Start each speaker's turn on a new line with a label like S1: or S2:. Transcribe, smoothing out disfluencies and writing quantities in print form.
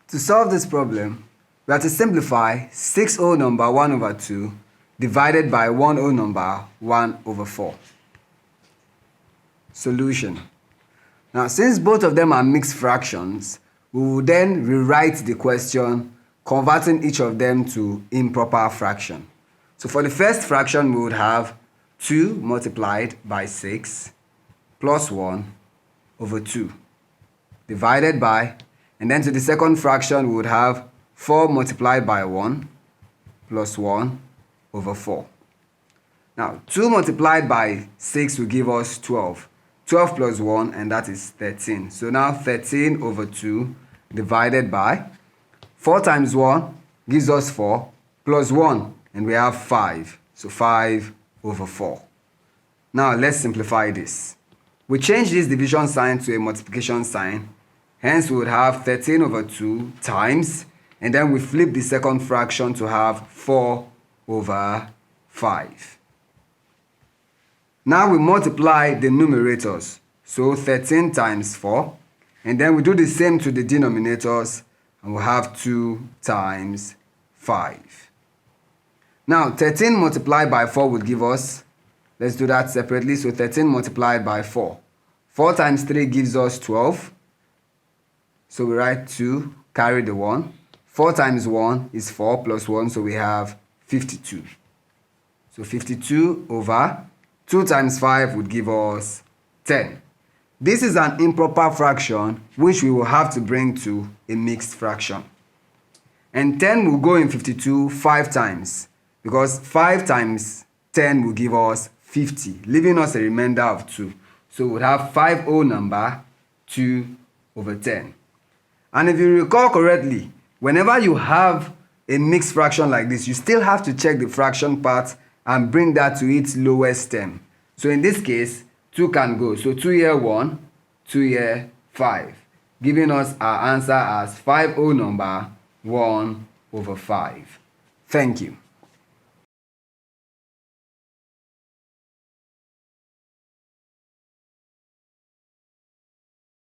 S1: To solve this problem, we have to simplify 6 whole number 1 over 2 divided by 1 whole number 1 over 4. Solution. Now, since both of them are mixed fractions, we will then rewrite the question, converting each of them to improper fraction. So for the first fraction, we would have 2 multiplied by 6 plus 1 over 2 divided by, and then to the second fraction, we would have 4 multiplied by 1 plus 1 over 4. Now, 2 multiplied by 6 will give us 12. 12 plus 1, and that is 13. So now 13 over 2 divided by 4 times 1 gives us 4 plus 1, and we have 5. So 5 over 4. Now let's simplify this. We change this division sign to a multiplication sign. Hence we would have 13 over 2 times, and then we flip the second fraction to have 4 over 5. Now we multiply the numerators, so 13 times 4, and then we do the same to the denominators, and we have 2 times 5. Now 13 multiplied by 4 would give us, let's do that separately, so 13 multiplied by 4. 4 times 3 gives us 12, so we write 2, carry the 1. 4 times 1 is 4 plus 1, so we have 52. So 52 over 2 times 5 would give us 10. This is an improper fraction which we will have to bring to a mixed fraction. And 10 will go in 52 5 times, because 5 times 10 will give us 50, leaving us a remainder of 2. So we'll have 5 whole number 2 over 10. And if you recall correctly, whenever you have a mixed fraction like this, you still have to check the fraction part and bring that to its lowest term. So in this case, 2 can go. So 2 here 1, 2 here 5, giving us our answer as 5 whole number 1 over 5. Thank you.